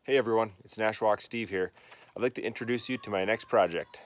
Hey everyone, it's Nashwauk Steve here. I'd like to introduce you to my next project.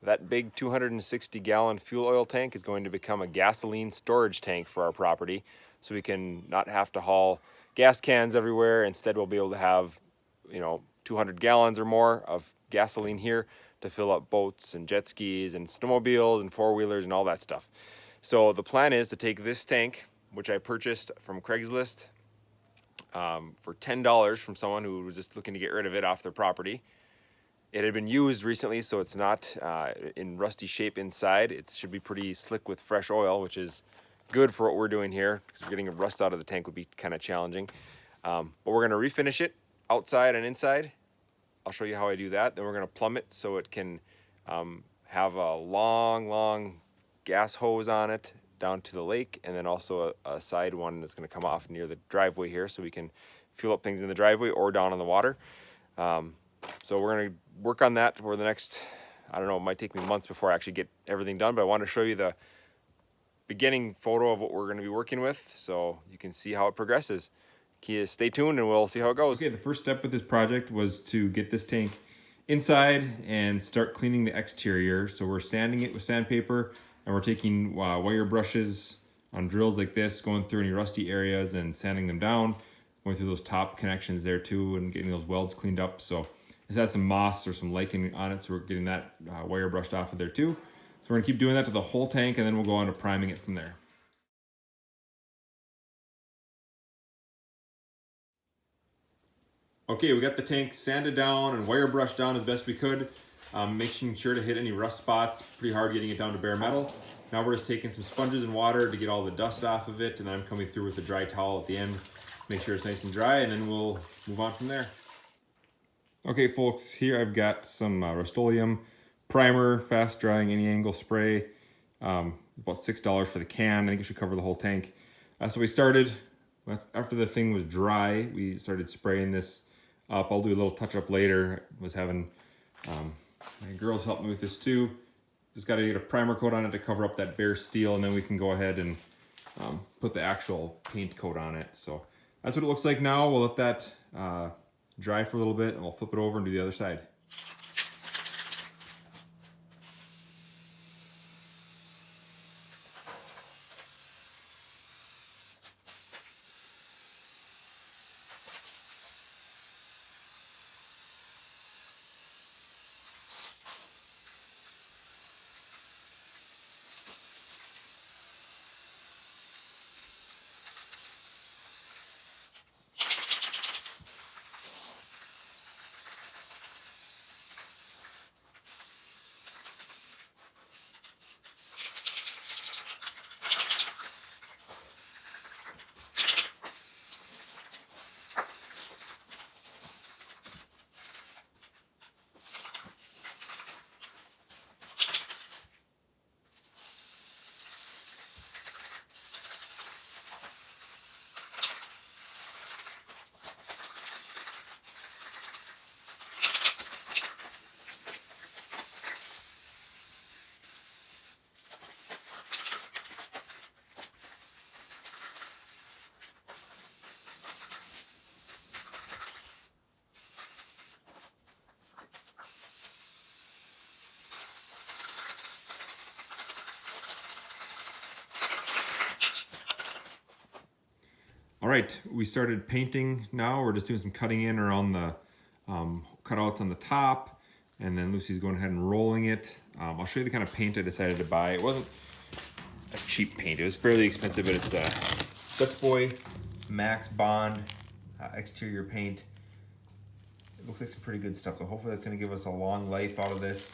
That big 260 gallon fuel oil tank is going to become a gasoline storage tank for our property, so we can not have to haul gas cans everywhere. Instead, we'll be able to have 200 gallons or more of gasoline here to fill up boats and jet skis and snowmobiles and four-wheelers and all that stuff. So the plan is to take this tank, which I purchased from Craigslist for $10 from someone who was just looking to get rid of it off their property. It had been used recently, so it's not in rusty shape inside. It should be pretty slick with fresh oil, which is good for what we're doing here, because getting rust out of the tank would be kind of challenging. But we're going to refinish it outside and inside. I'll show you how I do that. Then we're going to plumb it so it can have a long gas hose on it down to the lake, and then also a side one that's going to come off near the driveway here, so we can fuel up things in the driveway or down on the water. So we're going to work on that for the next, I don't know, it might take me months before I actually get everything done, but I want to show you the beginning photo of what we're going to be working with so you can see how it progresses. Stay tuned and we'll see how it goes. Okay, the first step with this project was to get this tank inside and start cleaning the exterior. So we're sanding it with sandpaper, and we're taking wire brushes on drills like this, going through any rusty areas and sanding them down, going through those top connections there too, and getting those welds cleaned up. So it's had some moss or some lichen on it, so we're getting that wire brushed off of there too. So we're gonna keep doing that to the whole tank, and then we'll go on to priming it from there. Okay, we got the tank sanded down and wire brushed down as best we could, making sure to hit any rust spots. Pretty hard getting it down to bare metal. Now we're just taking some sponges and water to get all the dust off of it, and then I'm coming through with a dry towel at the end, make sure it's nice and dry, and then we'll move on from there. Okay folks, here I've got some Rust-Oleum primer, fast drying any angle spray, about $6 for the can. I think it should cover the whole tank. So we started, after the thing was dry, we started spraying this up. I'll do a little touch up later. I was having my girls help me with this too. Just got to get a primer coat on it to cover up that bare steel, and then we can go ahead and put the actual paint coat on it. So that's what it looks like now. We'll let that dry for a little bit, and we'll flip it over and do the other side. All right, we started painting now. We're just doing some cutting in around the cutouts on the top, and then Lucy's going ahead and rolling it. I'll show you the kind of paint I decided to buy. It wasn't a cheap paint. It was fairly expensive, but it's Dutch Boy Max Bond exterior paint. It looks like some pretty good stuff, so hopefully that's gonna give us a long life out of this.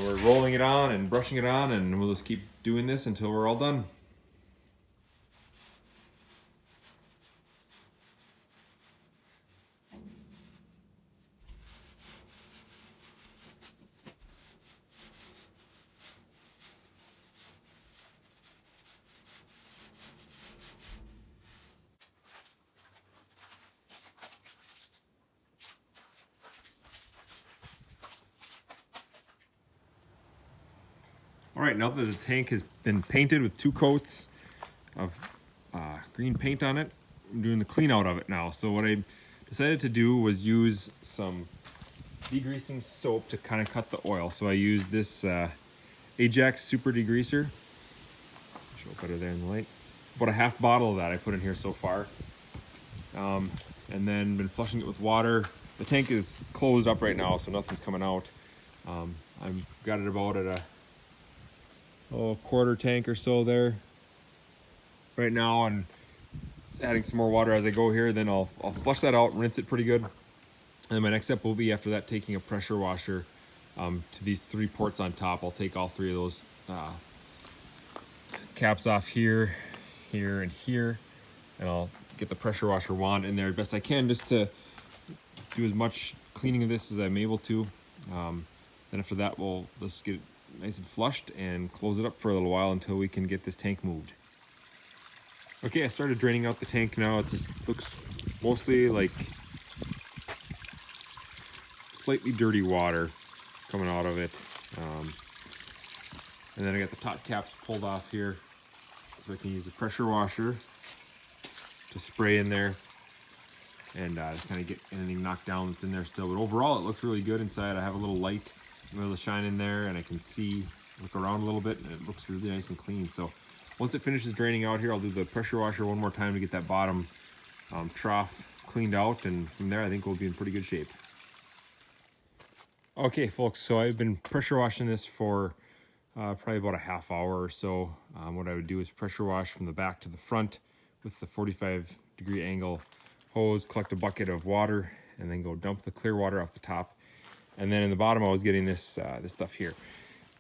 We're rolling it on and brushing it on, and we'll just keep doing this until we're all done. All right, now that the tank has been painted with 2 coats of green paint on it. I'm doing the clean out of it now. So what I decided to do was use some degreasing soap to kind of cut the oil. So I used this Ajax Super Degreaser. Show it better there in the light. About a half bottle of that I put in here so far. And then been flushing it with water. The tank is closed up right now, so nothing's coming out. I've got it about at a quarter tank or so there right now, and it's adding some more water as I go here. Then I'll flush that out, rinse it pretty good. And my next step will be, after that, taking a pressure washer to these 3 ports on top. I'll take all 3 of those caps off here, here, and here, and I'll get the pressure washer wand in there best I can, just to do as much cleaning of this as I'm able to. Then after that, let's get it nice and flushed and close it up for a little while until we can get this tank moved. Okay, I started draining out the tank now. It just looks mostly like slightly dirty water coming out of it. And then I got the top caps pulled off here, so I can use the pressure washer to spray in there and just kind of get anything knocked down that's in there still. But overall, it looks really good inside. I have a little light I'm able to shine in there, and I can look around a little bit, and it looks really nice and clean. So once it finishes draining out here, I'll do the pressure washer one more time to get that bottom trough cleaned out, and from there I think we'll be in pretty good shape. Okay folks, so I've been pressure washing this for probably about a half hour or so. What I would do is pressure wash from the back to the front with the 45-degree angle hose, collect a bucket of water, and then go dump the clear water off the top. And then in the bottom, I was getting this this stuff here.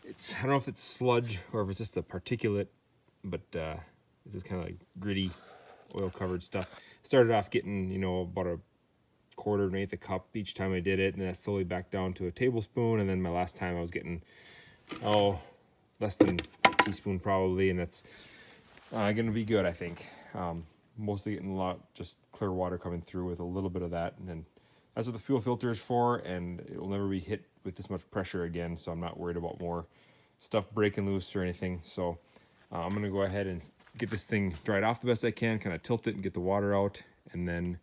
I don't know if it's sludge or if it's just a particulate, but this is kind of like gritty, oil-covered stuff. Started off getting, about a quarter to an eighth a cup each time I did it, and then I slowly back down to a tablespoon. And then my last time I was getting less than a teaspoon probably, and that's gonna be good, I think. Mostly getting a lot just clear water coming through with a little bit of that, and then that's what the fuel filter is for, and it will never be hit with this much pressure again, so I'm not worried about more stuff breaking loose or anything. So I'm gonna go ahead and get this thing dried off the best I can, kind of tilt it and get the water out, and then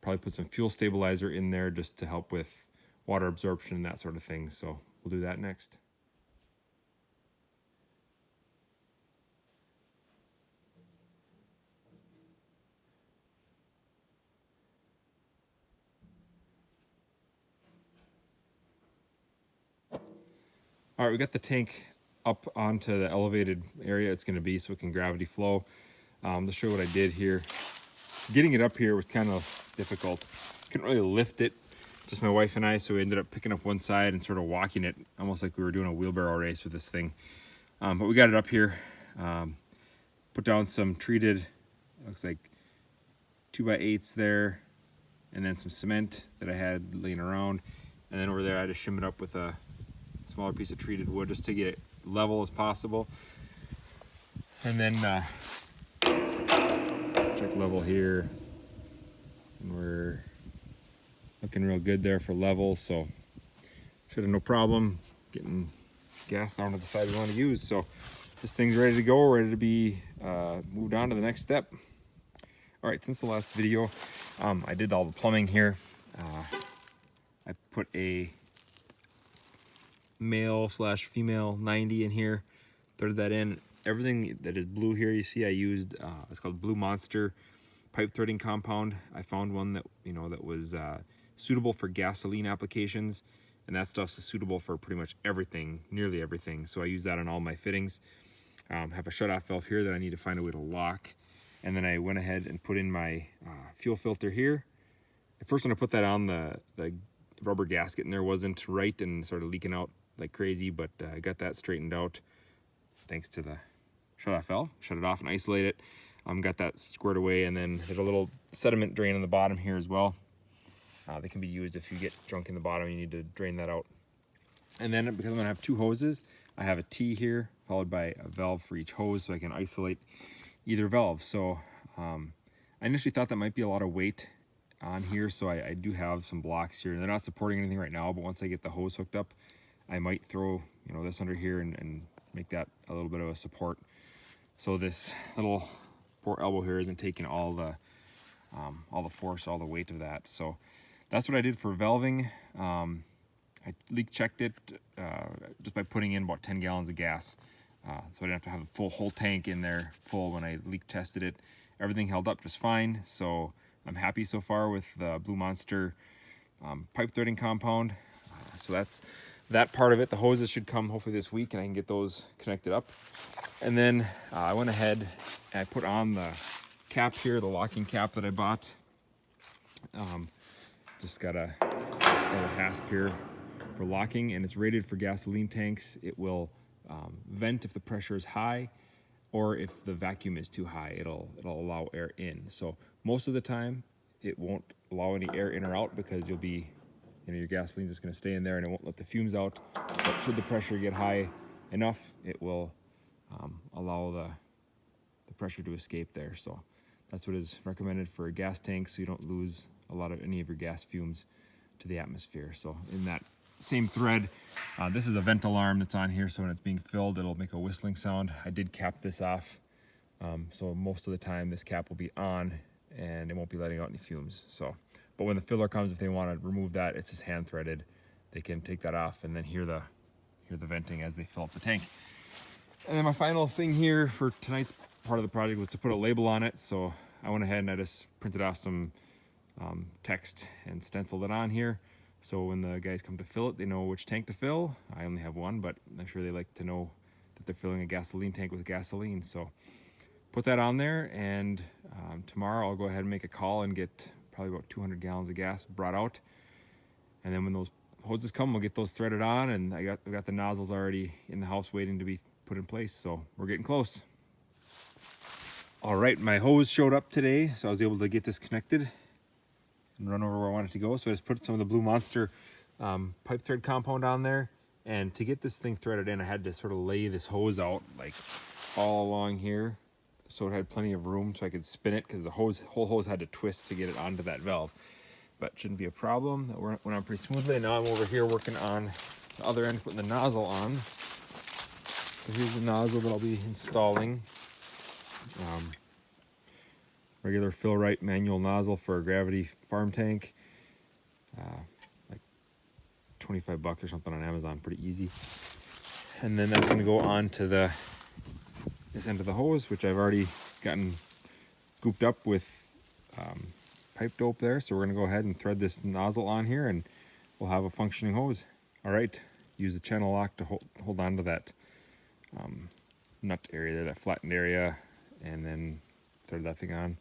probably put some fuel stabilizer in there just to help with water absorption and that sort of thing. So we'll do that next. All right, we got the tank up onto the elevated area it's going to be so it can gravity flow. To show what I did here. Getting it up here was kind of difficult. Couldn't really lift it, just my wife and I, so we ended up picking up one side and sort of walking it, almost like we were doing a wheelbarrow race with this thing. But we got it up here. Put down some treated, looks like 2x8s there, and then some cement that I had laying around. And then over there I just shimmed it up with a smaller piece of treated wood just to get it level as possible. And then check level here, and we're looking real good there for level, so should have no problem getting gas down to the side we want to use. So this thing's ready to go, ready to be moved on to the next step. All right, since the last video, I did all the plumbing here. I put a male/female 90 in here, threaded that in. Everything that is blue here, you see I used, it's called Blue Monster pipe threading compound. I found one that, that was suitable for gasoline applications, and that stuff's suitable for pretty much everything, nearly everything. So I use that on all my fittings. Have a shut-off valve here that I need to find a way to lock. And then I went ahead and put in my fuel filter here. At first when I put that on, the rubber gasket in there wasn't right and started leaking out like crazy, but I got that straightened out thanks to the shut-off valve. Shut it off and isolate it. Got that squared away, and then there's a little sediment drain on the bottom here as well. They can be used if you get drunk in the bottom, you need to drain that out. And then because I'm gonna have 2 hoses, I have a T here followed by a valve for each hose so I can isolate either valve. So I initially thought that might be a lot of weight on here, so I do have some blocks here. They're not supporting anything right now, but once I get the hose hooked up, I might throw this under here and make that a little bit of a support. So this little poor elbow here isn't taking all the force, all the weight of that. So that's what I did for valving. I leak checked it just by putting in about 10 gallons of gas. So I didn't have to have a whole tank in there full when I leak tested it. Everything held up just fine. So I'm happy so far with the Blue Monster pipe threading compound. So that's that part of it. The hoses should come hopefully this week and I can get those connected up. And then I went ahead and I put on the cap here, the locking cap that I bought. Just got a little hasp here for locking, and it's rated for gasoline tanks. It will vent if the pressure is high, or if the vacuum is too high, it'll allow air in. So most of the time, it won't allow any air in or out because you'll be, your gasoline's just going to stay in there and it won't let the fumes out. But should the pressure get high enough, it will allow the pressure to escape there. So that's what is recommended for a gas tank, so you don't lose any of your gas fumes to the atmosphere. So in that same thread, this is a vent alarm that's on here, so when it's being filled, it'll make a whistling sound. I did cap this off, so most of the time this cap will be on and it won't be letting out any fumes. So, but when the filler comes, if they want to remove that, it's just hand threaded. They can take that off and then hear the venting as they fill up the tank. And then my final thing here for tonight's part of the project was to put a label on it. So I went ahead and I just printed off some text and stenciled it on here. So when the guys come to fill it, they know which tank to fill. I only have one, but I'm sure they like to know that they're filling a gasoline tank with gasoline. So put that on there, and tomorrow I'll go ahead and make a call and get probably about 200 gallons of gas brought out. And then when those hoses come, we'll get those threaded on, and I got the nozzles already in the house waiting to be put in place. So we're getting close. All right, my hose showed up today, so I was able to get this connected and run over where I wanted to go. So I just put some of the Blue Monster pipe thread compound on there. And to get this thing threaded in, I had to sort of lay this hose out like all along here, so it had plenty of room so I could spin it, because the whole hose had to twist to get it onto that valve. But shouldn't be a problem. That went on pretty smoothly. Now I'm over here working on the other end, putting the nozzle on. So here's the nozzle that I'll be installing. Regular Fill-Rite manual nozzle for a gravity farm tank. Like 25 bucks or something on Amazon, pretty easy. And then that's going to go on to this end of the hose, which I've already gotten gooped up with pipe dope there. So we're going to go ahead and thread this nozzle on here, and we'll have a functioning hose. All right, use the channel lock to hold on to that nut area there, that flattened area, and then thread that thing on.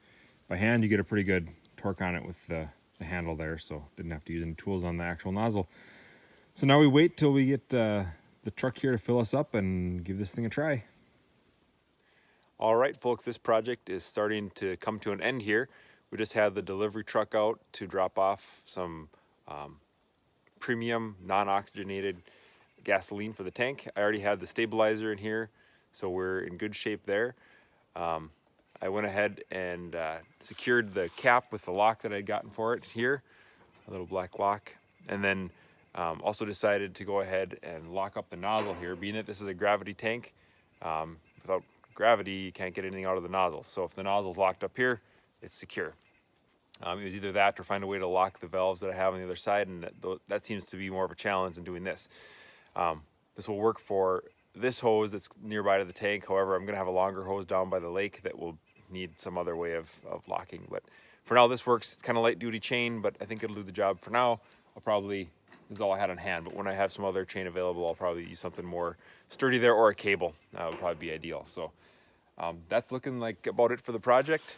By hand, you get a pretty good torque on it with the handle there, so didn't have to use any tools on the actual nozzle. So now we wait till we get the truck here to fill us up and give this thing a try. All right, folks, this project is starting to come to an end here. We just had the delivery truck out to drop off some premium non-oxygenated gasoline for the tank. I already had the stabilizer in here, so we're in good shape there. I went ahead and secured the cap with the lock that I'd gotten for it here, a little black lock, and then also decided to go ahead and lock up the nozzle here. Being that this is a gravity tank, without gravity you can't get anything out of the nozzle. So if the nozzle's locked up here, it's secure. It was either that or find a way to lock the valves that I have on the other side, and that seems to be more of a challenge than doing this. This will work for this hose that's nearby to the tank. However, I'm going to have a longer hose down by the lake that will need some other way of locking. But for now, this works. It's kind of light duty chain, but I think it'll do the job for now. This is all I had on hand, but when I have some other chain available, I'll probably use something more sturdy there, or a cable. That would probably be ideal. So that's looking like about it for the project.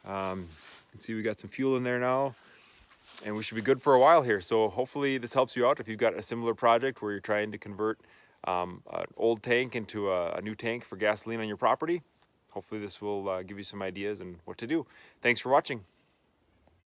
You can see we got some fuel in there now, and we should be good for a while here. So hopefully this helps you out if you've got a similar project where you're trying to convert an old tank into a new tank for gasoline on your property. Hopefully this will give you some ideas and what to do. Thanks for watching.